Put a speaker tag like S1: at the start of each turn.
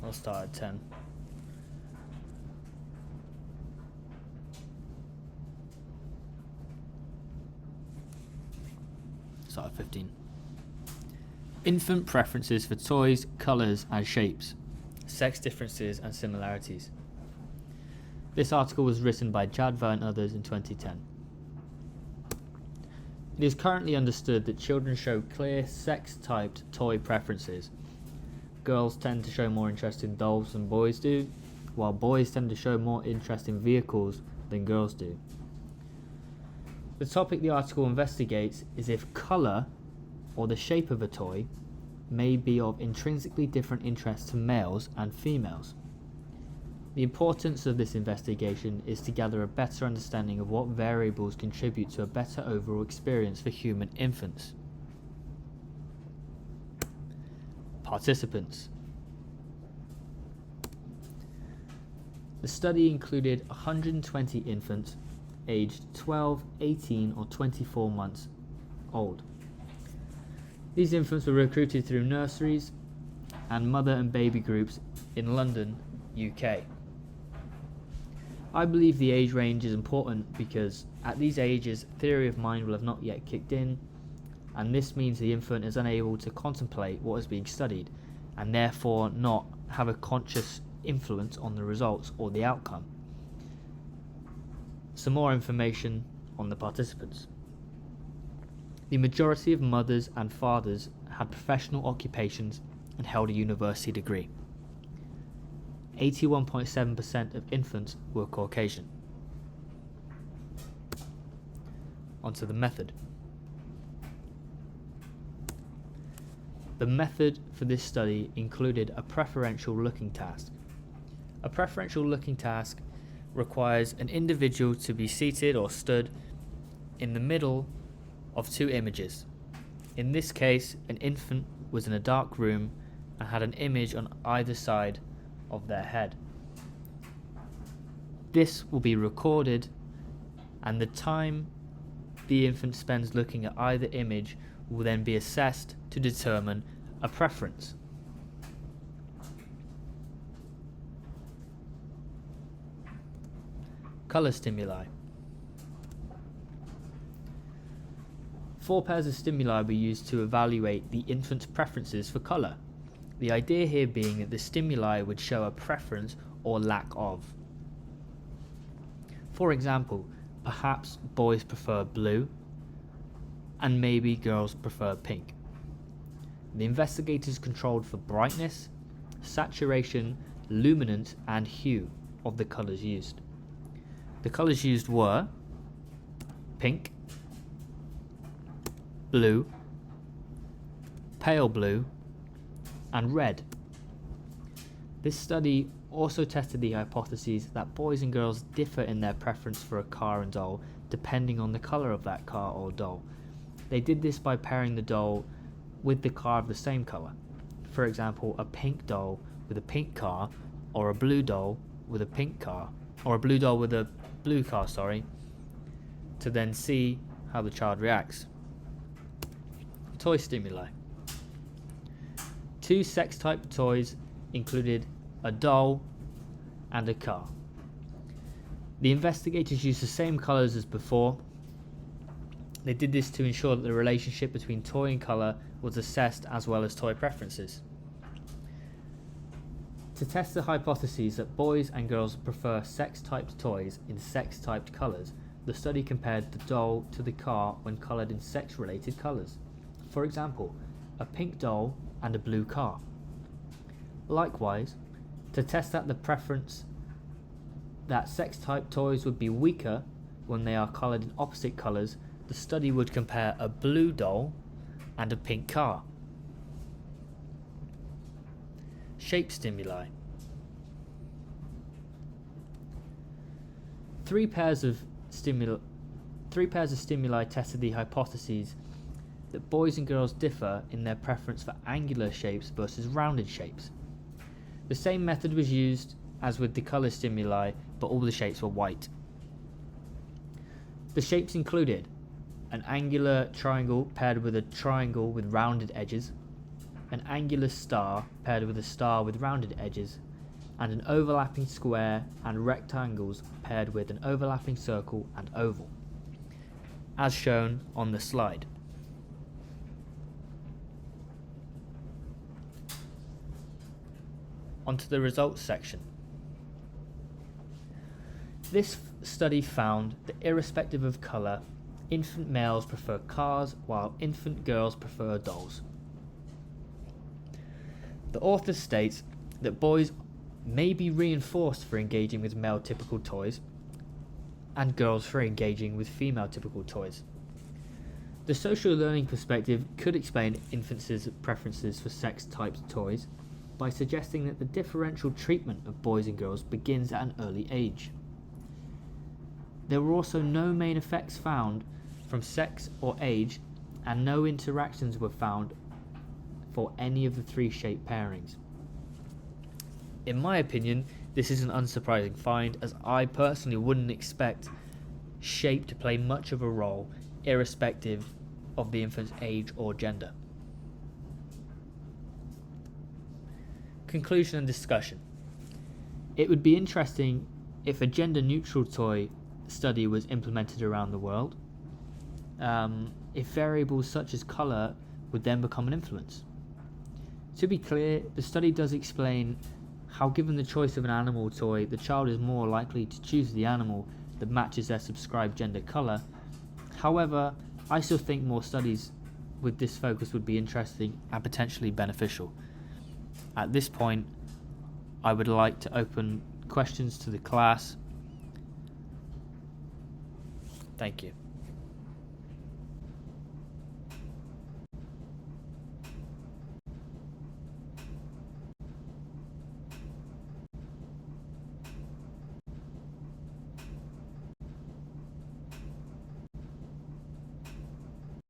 S1: I'll start at 10. Start at 15. Infant preferences for toys, colours and shapes. Sex differences and similarities. This article was written by Jadva and others in 2010. It is currently understood that children show clear sex-typed toy preferences. Girls tend to show more interest in dolls than boys do, while boys tend to show more interest in vehicles than girls do. The topic the article investigates is if colour or the shape of a toy may be of intrinsically different interest to males and females. The importance of this investigation is to gather a better understanding of what variables contribute to a better overall experience for human infants. Participants. The study included 120 infants aged 12, 18 or 24 months old. These infants were recruited through nurseries and mother and baby groups in London, UK. I believe the age range is important because at these ages theory of mind will have not yet kicked in, and this means the infant is unable to contemplate what is being studied and therefore not have a conscious influence on the results or the outcome. Some more information on the participants. The majority of mothers and fathers had professional occupations and held a university degree. 81.7% of infants were Caucasian. Onto the method. The method for this study included a preferential looking task. A preferential looking task requires an individual to be seated or stood in the middle of two images. In this case, an infant was in a dark room and had an image on either side of their head. This will be recorded, and the time the infant spends looking at either image will then be assessed to determine a preference. Colour stimuli. 4 pairs of stimuli were used to evaluate the infant's preferences for colour. The idea here being that the stimuli would show a preference or lack of. For example, perhaps boys prefer blue and maybe girls prefer pink. The investigators controlled for brightness, saturation, luminance and hue of the colours used. The colours used were pink, blue, pale blue and red. This study also tested the hypothesis that boys and girls differ in their preference for a car and doll depending on the colour of that car or doll. They did this by pairing the doll with the car of the same colour. For example, a pink doll with a pink car, or a blue doll with a pink car, or a blue doll with a blue car, to then see how the child reacts. Toy stimuli. 2 sex-type toys included a doll and a car. The investigators used the same colours as before. They did this to ensure that the relationship between toy and colour was assessed as well as toy preferences. To test the hypotheses that boys and girls prefer sex-typed toys in sex-typed colours, the study compared the doll to the car when coloured in sex-related colours. For example, a pink doll and a blue car. Likewise, to test out the preference that sex-type toys would be weaker when they are coloured in opposite colours, the study would compare a blue doll and a pink car. Shape stimuli. 3 pairs of stimuli tested the hypotheses that boys and girls differ in their preference for angular shapes versus rounded shapes. The same method was used as with the colour stimuli, but all the shapes were white. The shapes included an angular triangle paired with a triangle with rounded edges, an angular star paired with a star with rounded edges, and an overlapping square and rectangles paired with an overlapping circle and oval, as shown on the slide. Onto the results section. This study found that irrespective of colour, infant males prefer cars while infant girls prefer dolls. The author states that boys may be reinforced for engaging with male typical toys and girls for engaging with female typical toys. The social learning perspective could explain infants' preferences for sex-typed toys by suggesting that the differential treatment of boys and girls begins at an early age. There were also no main effects found from sex or age, and no interactions were found for any of the three shape pairings. In my opinion, this is an unsurprising find, as I personally wouldn't expect shape to play much of a role irrespective of the infant's age or gender. Conclusion and discussion. It would be interesting if a gender-neutral toy study was implemented around the world, if variables such as colour would then become an influence. To be clear, the study does explain how, given the choice of an animal toy, the child is more likely to choose the animal that matches their subscribed gender colour. However, I still think more studies with this focus would be interesting and potentially beneficial. At this point, I would like to open questions to the class. Thank you.